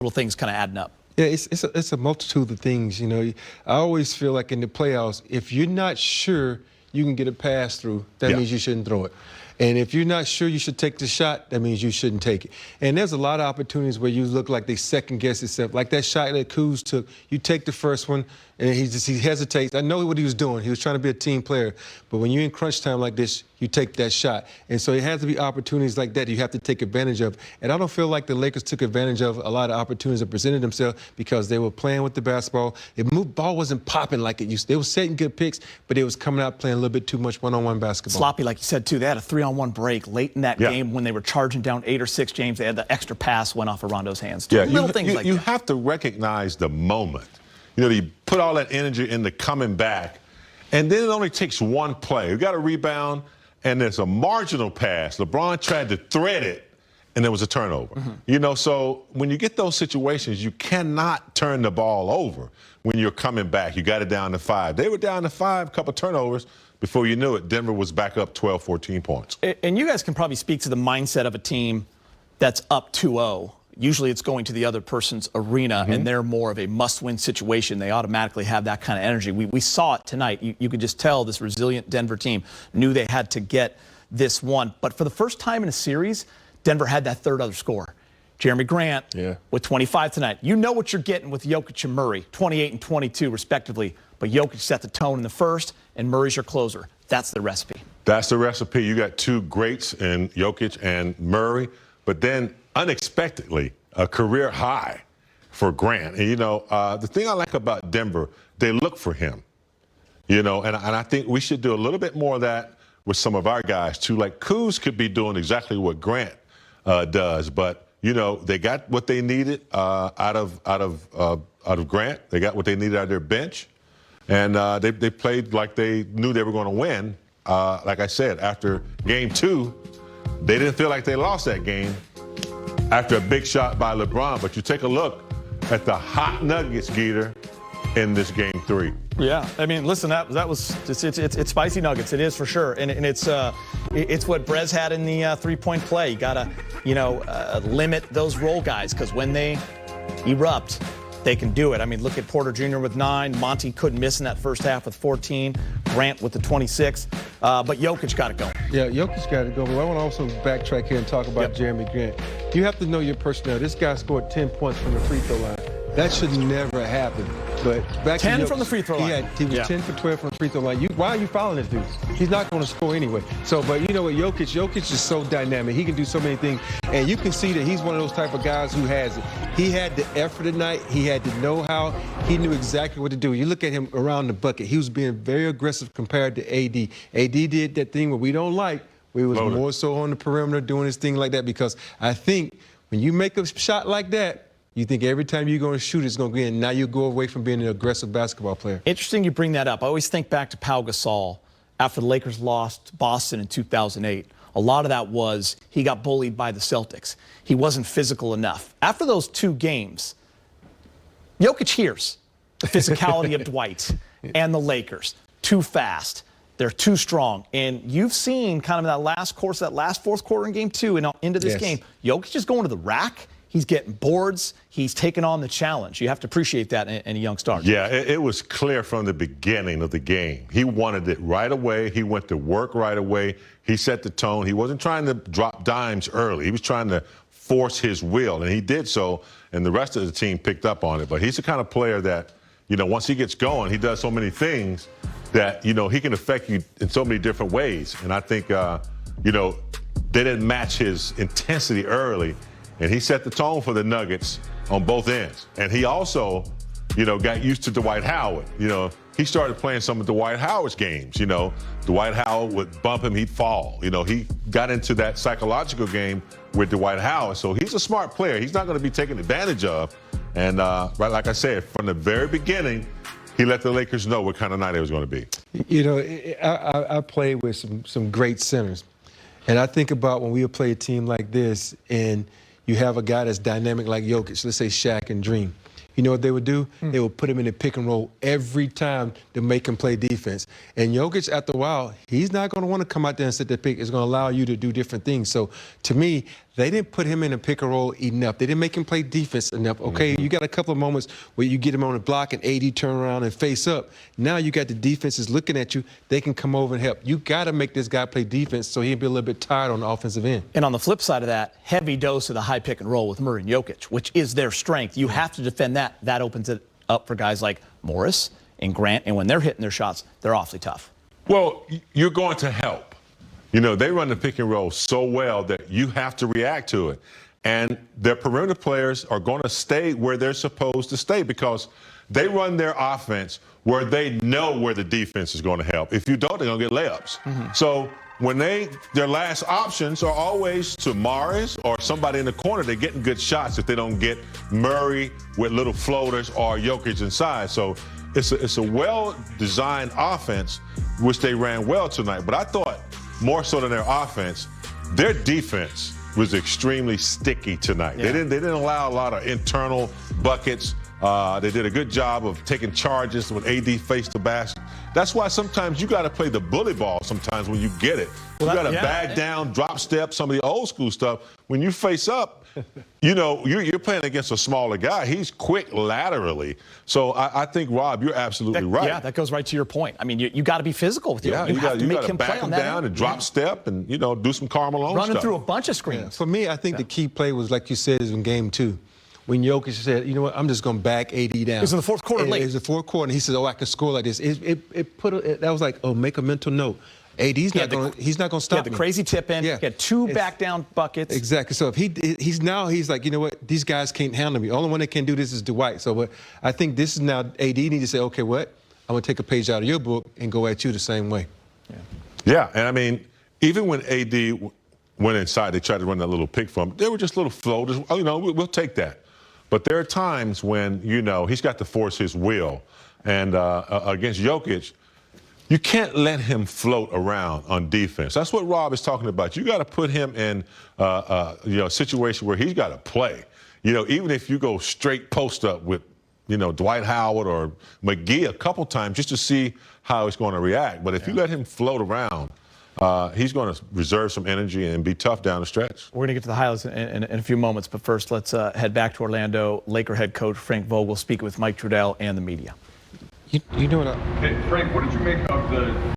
little things kind of adding up. Yeah, it's a multitude of things. You know, I always feel like in the playoffs, if you're not sure you can get a pass through, that means you shouldn't throw it. And if you're not sure you should take the shot, that means you shouldn't take it. And there's a lot of opportunities where you look like they second-guess yourself. Like that shot that Kuz took, you take the first one, and he hesitates. I know what he was doing. He was trying to be a team player. But when you're in crunch time like this, you take that shot. And so it has to be opportunities like that you have to take advantage of. And I don't feel like the Lakers took advantage of a lot of opportunities that presented themselves because they were playing with the basketball. The ball wasn't popping like it used to. They were setting good picks, but they was coming out playing a little bit too much one-on-one basketball. Sloppy, like you said, too. They had a 3-on-1 break late in that game when they were charging down 8 or 6, James. They had the extra pass went off of Rondo's hands. Yeah, little things like that. You have to recognize the moment. You know, you put all that energy into coming back, and then it only takes one play. You got a rebound, and there's a marginal pass. LeBron tried to thread it, and there was a turnover. You know, so when you get those situations, you cannot turn the ball over when you're coming back. You got it down to 5. They were down to 5, a couple turnovers. Before you knew it, Denver was back up 12, 14 points. And you guys can probably speak to the mindset of a team that's up 2-0. Usually it's going to the other person's arena, and they're more of a must-win situation. They automatically have that kind of energy. We saw it tonight. You could just tell this resilient Denver team knew they had to get this one. But for the first time in a series, Denver had that third other score. Jeremy Grant with 25 tonight. You know what you're getting with Jokic and Murray, 28 and 22 respectively. But Jokic set the tone in the first, and Murray's your closer. That's the recipe. That's the recipe. You got two greats in Jokic and Murray, but then unexpectedly, a career high for Grant. And, you know, the thing I like about Denver, they look for him, you know, and I think we should do a little bit more of that with some of our guys, too. Like Kuz could be doing exactly what Grant does, but, you know, they got what they needed out of Grant. They got what they needed out of their bench. And they played like they knew they were going to win. Like I said, after game 2, they didn't feel like they lost that game after a big shot by LeBron. But you take a look at the hot Nuggets, Geeter, in this game 3. Yeah, I mean, listen, that was it's spicy Nuggets. It is for sure, and it's what Brez had in the 3-point play. You gotta, you know, limit those role guys because when they erupt, they can do it. I mean, look at Porter Jr. with 9. Monty couldn't miss in that first half with 14. Grant with the 26. But Jokic got to go. Yeah, Jokic got to go. But I want to also backtrack here and talk about Jeremy Grant. You have to know your personnel. This guy scored 10 points from the free throw line. That should never happen. But back 10 to from the free throw line. He was 10 for 12 from the free throw line. Why are you fouling this dude? He's not going to score anyway. So, but you know what, Jokic is so dynamic. He can do so many things. And you can see that he's one of those type of guys who has it. He had the effort tonight. He had the know-how. He knew exactly what to do. You look at him around the bucket. He was being very aggressive compared to AD. AD did that thing where we don't like. We was more so on the perimeter doing his thing like that because I think when you make a shot like that, you think every time you're going to shoot, it's going to go in. Now you go away from being an aggressive basketball player. Interesting you bring that up. I always think back to Pau Gasol after the Lakers lost Boston in 2008. A lot of that was he got bullied by the Celtics. He wasn't physical enough. After those 2 games, Jokic hears the physicality of Dwight and the Lakers. Too fast. They're too strong. And you've seen kind of that last fourth quarter in game 2 and into this game, Jokic is going to the rack. He's getting boards. He's taking on the challenge. You have to appreciate that in a young star. Yeah, it was clear from the beginning of the game. He wanted it right away. He went to work right away. He set the tone. He wasn't trying to drop dimes early. He was trying to force his will, and he did so, and the rest of the team picked up on it. But he's the kind of player that, you know, once he gets going, he does so many things that, you know, he can affect you in so many different ways. And I think, you know, they didn't match his intensity early. And he set the tone for the Nuggets on both ends. And he also, you know, got used to Dwight Howard. You know, he started playing some of Dwight Howard's games. You know, Dwight Howard would bump him, he'd fall. You know, he got into that psychological game with Dwight Howard. So he's a smart player. He's not going to be taken advantage of. And right, like I said, from the very beginning, he let the Lakers know what kind of night it was going to be. You know, I played with some great centers. And I think about when we would play a team like this and you have a guy that's dynamic like Jokic, let's say Shaq and Dream. You know what they would do? They would put him in the pick and roll every time to make him play defense. And Jokic, after a while, he's not going to want to come out there and set the pick. It's going to allow you to do different things. So, to me, they didn't put him in a pick and roll enough. They didn't make him play defense enough. Okay, you got a couple of moments where you get him on the block and AD turn around and face up. Now you got the defenses looking at you. They can come over and help. You got to make this guy play defense so he'll be a little bit tired on the offensive end. And on the flip side of that, heavy dose of the high pick and roll with Murray and Jokic, which is their strength. You have to defend that. That opens it up for guys like Morris and Grant. And when they're hitting their shots, they're awfully tough. Well, you're going to help. You know, they run the pick and roll so well that you have to react to it. And their perimeter players are going to stay where they're supposed to stay because they run their offense where they know where the defense is going to help. If you don't, they're going to get layups. So when their last options are always to Morris or somebody in the corner, they're getting good shots if they don't get Murray with little floaters or Jokic inside. So it's a well-designed offense, which they ran well tonight. But I thought more so than their offense, their defense was extremely sticky tonight. Yeah. They didn't allow a lot of internal buckets. They did a good job of taking charges when AD faced the basket. That's why sometimes you got to play the bully ball sometimes when you get it. You got to bag down, drop step, some of the old school stuff. When you face up, you know, you're playing against a smaller guy. He's quick laterally. So I think, Rob, you're absolutely right. Yeah, that goes right to your point. I mean, you got to be physical with you. Yeah, you have to make him back play him on that down end. and drop step and, you know, do some Karl Malone Running stuff. through a bunch of screens. For me, I think the key play was, like you said, is in game 2. When Jokic said, you know what, I'm just going to back AD down. It was in the fourth quarter late. It was the fourth quarter, and he said, oh, I can score like this. That was like, oh, make a mental note. AD's not going to stop me. He had the crazy tip in. Yeah. He had 2 back down buckets. Exactly. So if he's like, you know what, these guys can't handle me. The only one that can do this is Dwight. So I think this is now AD needs to say, okay, what? I'm going to take a page out of your book and go at you the same way. Yeah, and I mean, even when AD went inside, they tried to run that little pick from him. They were just little floaters. Oh, you know, we'll take that. But there are times when, you know, he's got to force his will. And against Jokic, you can't let him float around on defense. That's what Rob is talking about. You got to put him in a situation where he's got to play. You know, even if you go straight post up with, you know, Dwight Howard or McGee a couple times just to see how he's going to react. But if you let him float around, he's going to reserve some energy and be tough down the stretch. We're going to get to the highlights in a few moments, but first let's head back to Orlando. Laker head coach Frank Vogel speaking with Mike Trudell and the media. You know what? Hey, Frank, what did you make of the